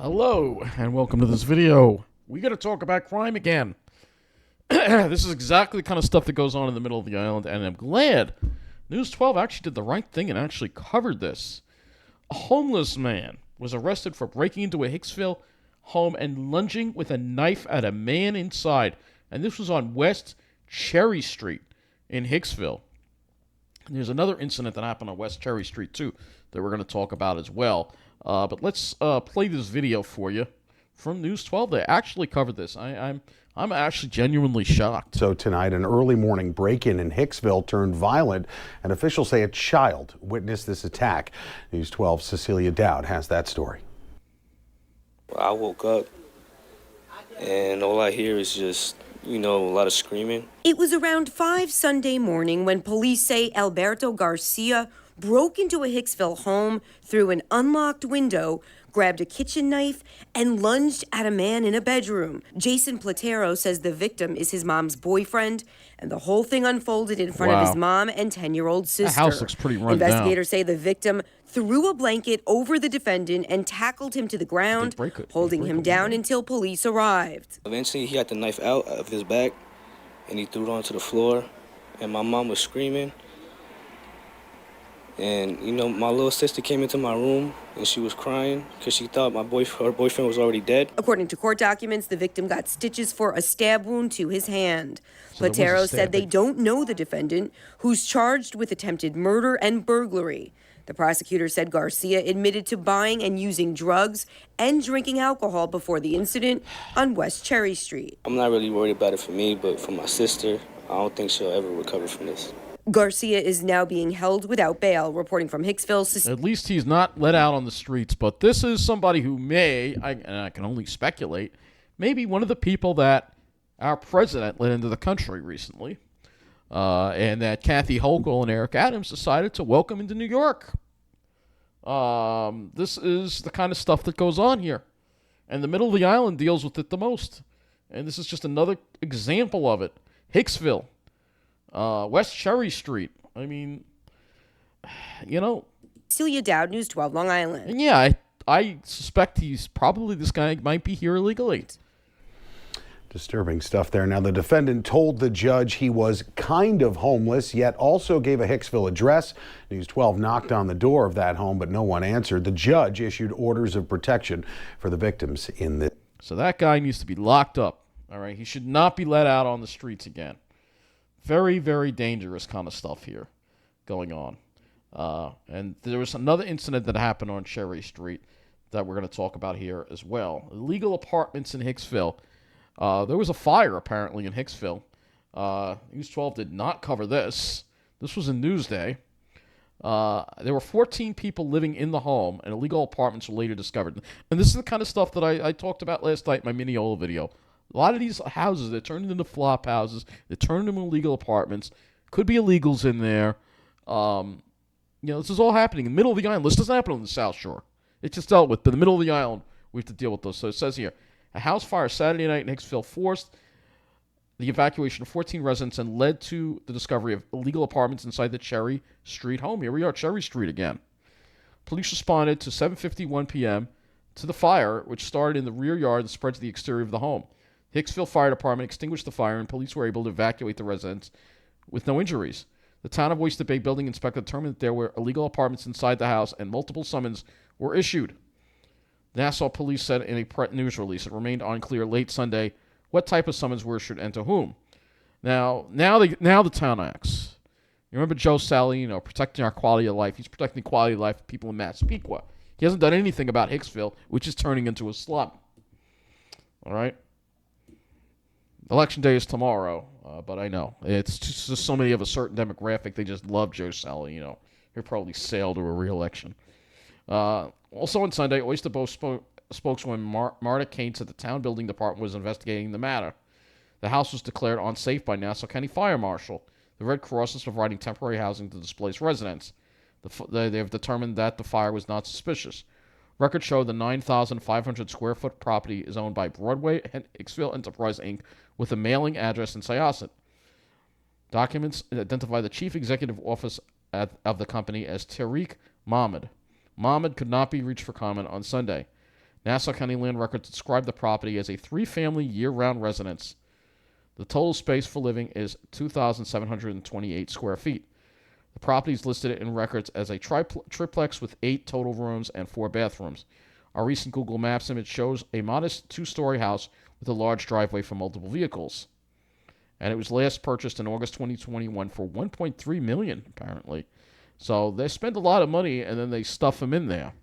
Hello, and welcome to this video. We're going to talk about crime again. This is exactly the kind of stuff that goes on in the middle of the island, and I'm glad News 12 actually did the right thing and actually covered this. A homeless man was arrested for breaking into a Hicksville home and lunging with a knife at a man inside. And this was on West Cherry Street in Hicksville. And there's another incident that happened on West Cherry Street, too, that we're going to talk about as well. But let's play this video for you from News 12. They actually covered this. I'm actually genuinely shocked. So tonight, an early morning break-in in Hicksville turned violent, and officials say a child witnessed this attack. News 12's Cecilia Dowd has that story. I woke up, and all I hear is just, a lot of screaming. It was around 5 Sunday morning when police say Alberto Garcia broke into a Hicksville home through an unlocked window, grabbed a kitchen knife, and lunged at a man in a bedroom. Jason Platero says the victim is his mom's boyfriend, and the whole thing unfolded in front of his mom and 10-year-old sister. The house looks pretty run Investigators say the victim threw a blanket over the defendant and tackled him to the ground, holding him down until police arrived. Eventually, he had the knife out of his back, and he threw it onto the floor, and my mom was screaming. And, my little sister came into my room, and she was crying because she thought her boyfriend was already dead. According to court documents, the victim got stitches for a stab wound to his hand. So Platero said they don't know the defendant, who's charged with attempted murder and burglary. The prosecutor said Garcia admitted to buying and using drugs and drinking alcohol before the incident on West Cherry Street. I'm not really worried about it for me, but for my sister, I don't think she'll ever recover from this. Garcia is now being held without bail. Reporting from Hicksville. At least he's not let out on the streets, but this is somebody who and I can only speculate, maybe one of the people that our president let into the country recently, and that Kathy Hochul and Eric Adams decided to welcome into New York. This is the kind of stuff that goes on here, and the middle of the island deals with it the most, and this is just another example of it. Hicksville. West Cherry Street. I mean, Celia Dowd, News 12, Long Island. And yeah, I suspect this guy might be here illegally. Disturbing stuff there. Now, the defendant told the judge he was kind of homeless, yet also gave a Hicksville address. News 12 knocked on the door of that home, but no one answered. The judge issued orders of protection for the victims in this. So that guy needs to be locked up. All right, he should not be let out on the streets again. Very, very dangerous kind of stuff here going on. And there was another incident that happened on Cherry Street that we're going to talk about here as well. Illegal apartments in Hicksville. There was a fire apparently in Hicksville. News 12 did not cover this. This was in Newsday. There were 14 people living in the home, and illegal apartments were later discovered. And this is the kind of stuff that I talked about last night in my Mineola video. A lot of these houses, they're turned into flop houses. They're turned into illegal apartments. Could be illegals in there. This is all happening in the middle of the island. This doesn't happen on the South Shore. It's just dealt with. But in the middle of the island, we have to deal with those. So it says here, a house fire Saturday night in Hicksville forced the evacuation of 14 residents and led to the discovery of illegal apartments inside the Cherry Street home. Here we are, Cherry Street again. Police responded to 7:51 p.m. to the fire, which started in the rear yard and spread to the exterior of the home. Hicksville Fire Department extinguished the fire, and police were able to evacuate the residents with no injuries. The Town of Oyster Bay building inspector determined that there were illegal apartments inside the house, and multiple summons were issued. Nassau police said in a news release it remained unclear late Sunday what type of summons were issued and to whom. Now the town acts. You remember Joe Saladino protecting our quality of life. He's protecting the quality of life of people in Massapequa. He hasn't done anything about Hicksville, which is turning into a slum. All right? Election day is tomorrow, but I know. It's just so many of a certain demographic, they just love Joe Saladino. He'll probably sail to a re-election. Also on Sunday, Oyster Bay spokeswoman Marta Kane said the town building department was investigating the matter. The house was declared unsafe by Nassau County Fire Marshal. The Red Cross is providing temporary housing to displaced residents. They have determined that the fire was not suspicious. Records show the 9,500 square foot property is owned by Broadway and Hicksville Enterprise, Inc., with a mailing address in Syosset. Documents identify the chief executive office of the company as Tariq Mohammed. Mohammed could not be reached for comment on Sunday. Nassau County land records describe the property as a 3-family year-round residence. The total space for living is 2,728 square feet. The property is listed in records as a triplex with 8 total rooms and 4 bathrooms. Our recent Google Maps image shows a modest 2-story house with a large driveway for multiple vehicles. And it was last purchased in August 2021 for $1.3 million, apparently. So they spend a lot of money, and then they stuff them in there.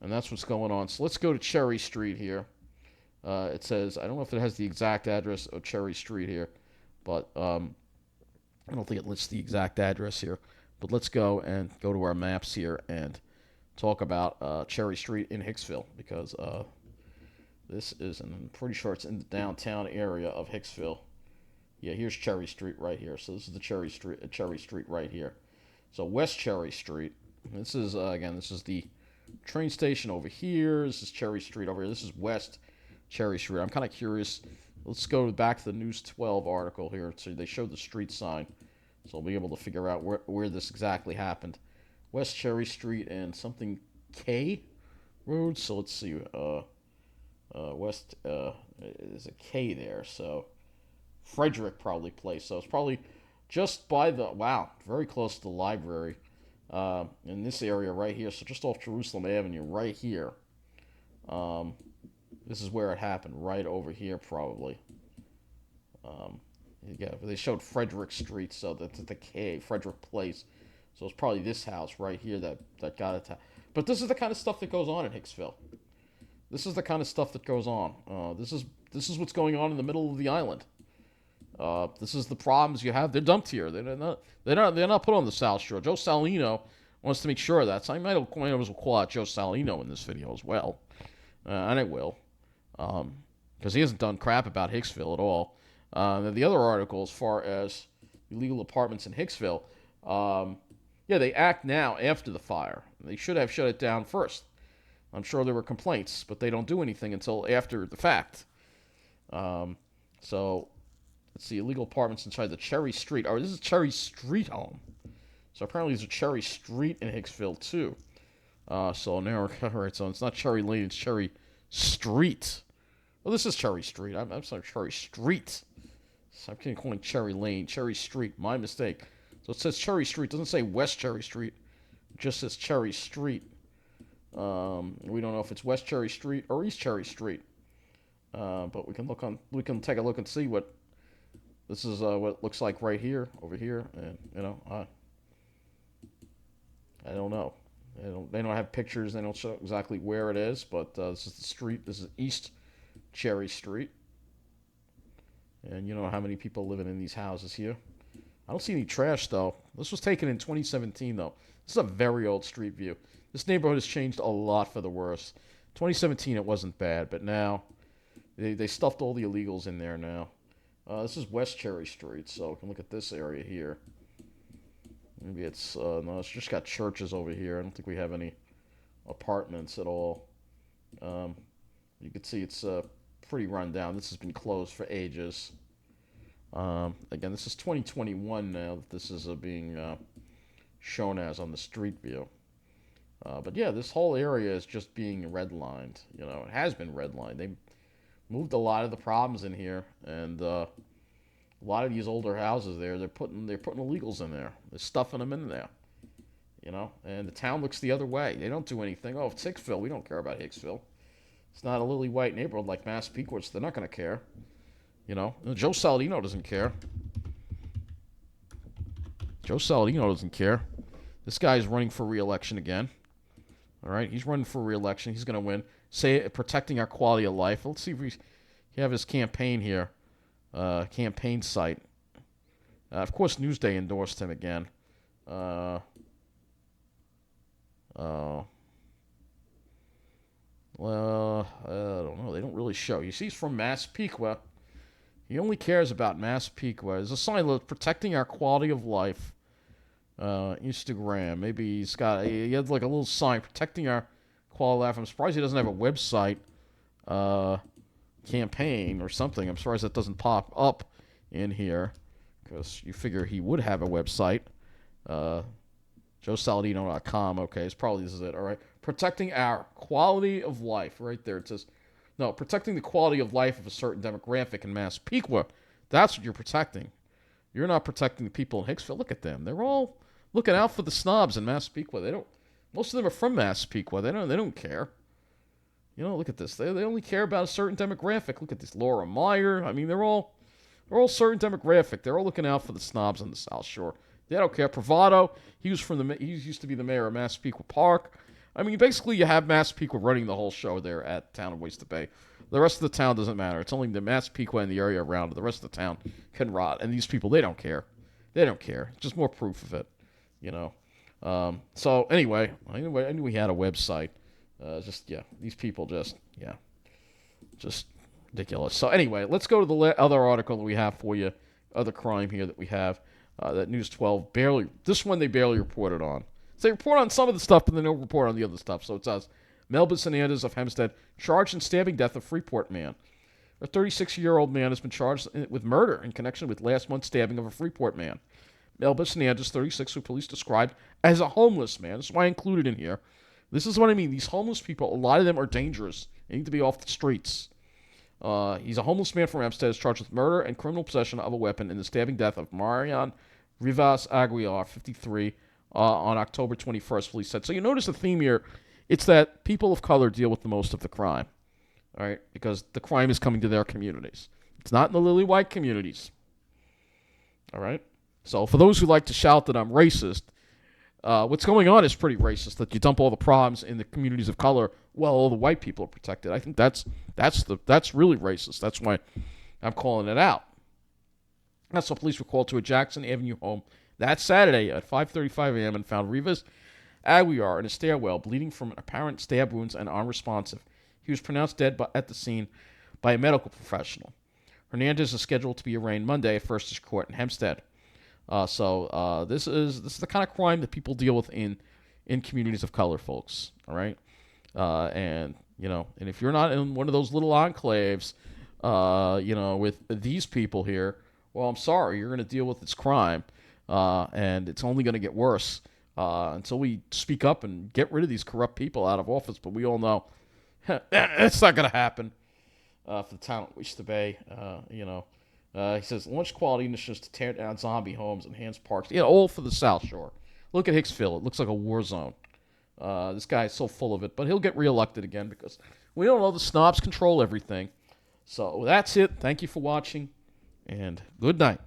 And that's what's going on. So let's go to Cherry Street here. It says, I don't know if it has the exact address of Cherry Street here, but I don't think it lists the exact address here. But let's go to our maps here and talk about Cherry Street in Hicksville, because this is, I'm pretty sure it's in the downtown area of Hicksville. Yeah, here's Cherry Street right here. So this is the Cherry Street right here. So West Cherry Street. This is again, this is the train station over here. This is Cherry Street over here. This is West Cherry Street. I'm kind of curious. Let's go back to the News 12 article here. So they showed the street sign, so I'll be able to figure out where this exactly happened. West Cherry Street and something K Road. So let's see. West there's a K there. So Frederick probably Place. So it's probably just by very close to the library in this area right here. So just off Jerusalem Avenue right here. This is where it happened, right over here probably. Yeah, they showed Frederick Street, so that's the K, Frederick Place. So it's probably this house right here that got attacked. But this is the kind of stuff that goes on in Hicksville. This is the kind of stuff that goes on. This is what's going on in the middle of the island. This is the problems you have. They're dumped here. They're not put on the South Shore. Joe Saladino wants to make sure of that. So I might as well call out Joe Saladino in this video as well, and I will, because he hasn't done crap about Hicksville at all. The other article, as far as illegal apartments in Hicksville, they act now after the fire. They should have shut it down first. I'm sure there were complaints, but they don't do anything until after the fact. So let's see, illegal apartments inside the Cherry Street. Oh, this is Cherry Street home. So apparently there's a Cherry Street in Hicksville too. So now, alright, so it's not Cherry Lane, it's Cherry Street. Well, this is Cherry Street. I'm sorry, Cherry Street. So I'm calling Cherry Lane, Cherry Street. My mistake. So it says Cherry Street. It doesn't say West Cherry Street. It just says Cherry Street. We don't know if it's West Cherry Street or East Cherry Street. But we can take a look and see what this is. What it looks like right here, over here, and I don't know. They don't have pictures. They don't show exactly where it is. But this is the street. This is East Cherry Street. And you know how many people living in these houses here. I don't see any trash, though. This was taken in 2017, though. This is a very old street view. This neighborhood has changed a lot for the worse. 2017, it wasn't bad, but now they stuffed all the illegals in there now. This is West Cherry Street, so we can look at this area here. Maybe it's, no, it's just got churches over here. I don't think we have any apartments at all. You can see it's pretty run down. This has been closed for ages. Again, this is 2021 now that this is being shown as on the street view. But yeah, this whole area is just being redlined. You know, it has been redlined. They moved a lot of the problems in here, and a lot of these older houses there, they're putting illegals in there. They're stuffing them in there. You know, and the town looks the other way. They don't do anything. Oh, it's Hicksville. We don't care about Hicksville. It's not a lily white neighborhood like Massapequa, so they're not going to care. You know, Joe Saladino doesn't care. Joe Saladino doesn't care. This guy's running for re-election again. All right, he's running for re-election. He's going to win. Say protecting our quality of life. Let's see if we have his campaign here. Campaign site. Of course, Newsday endorsed him again. Well, I don't know. They don't really show. You see, he's from Massapequa. He only cares about Massapequa. There's a sign protecting our quality of life. Instagram. Maybe he had like a little sign protecting our quality of life. I'm surprised he doesn't have a website campaign or something. I'm surprised that doesn't pop up in here, because you figure he would have a website. JoeSaladino.com. Okay, this is it. All right. protecting our quality of life. Right there, it says, no, protecting the quality of life of a certain demographic in Massapequa. That's what you're protecting. You're not protecting the people in Hicksville. Look at them. They're all looking out for the snobs in Massapequa. They don't. Most of them are from Massapequa. They don't care. You know, look at this. They only care about a certain demographic. Look at this, Laura Meyer. I mean, they're all certain demographic. They're all looking out for the snobs on the South Shore. They don't care. Bravado. He used to be the mayor of Massapequa Park. I mean, basically, you have Massapequa running the whole show there at Town of Oyster Bay. The rest of the town doesn't matter. It's only the Massapequa and the area around it. The rest of the town can rot. And these people, they don't care. They don't care. It's just more proof of it, you know. So anyway, I knew we had a website. These people just ridiculous. So anyway, let's go to the other article that we have for you, other crime here that we have, that News 12 they barely reported on. So they report on some of the stuff, but they don't report on the other stuff. So it says, Melba Hernandez of Hempstead charged in stabbing death of Freeport man. A 36-year-old man has been charged with murder in connection with last month's stabbing of a Freeport man. Melba Hernandez, 36, who police described as a homeless man. That's why I included in here. This is what I mean. These homeless people, a lot of them are dangerous. They need to be off the streets. He's a homeless man from Hempstead, is charged with murder and criminal possession of a weapon in the stabbing death of Marian Rivas Aguilar, 53, on October 21st, police said. So you notice the theme here. It's that people of color deal with the most of the crime, all right, because the crime is coming to their communities. It's not in the lily white communities, all right? So for those who like to shout that I'm racist, what's going on is pretty racist, that you dump all the problems in the communities of color while all the white people are protected. I think that's really racist. That's why I'm calling it out. That's why police were called to a Jackson Avenue home that Saturday at 5:35 a.m. and found Rivas Aguilar in a stairwell, bleeding from apparent stab wounds and unresponsive. He was pronounced dead at the scene by a medical professional. Hernandez is scheduled to be arraigned Monday at First District Court in Hempstead. So this is the kind of crime that people deal with in communities of color, folks. All right, and if you're not in one of those little enclaves, with these people here, well, I'm sorry, you're going to deal with this crime, and it's only going to get worse until we speak up and get rid of these corrupt people out of office. But we all know it's not going to happen for the town of Oyster Bay. He says, launch quality initiatives to tear down zombie homes, enhance parks. Yeah, all for the South Shore. Look at Hicksville. It looks like a war zone. This guy is so full of it. But he'll get reelected again because we don't know, the snobs control everything. So that's it. Thank you for watching, and good night.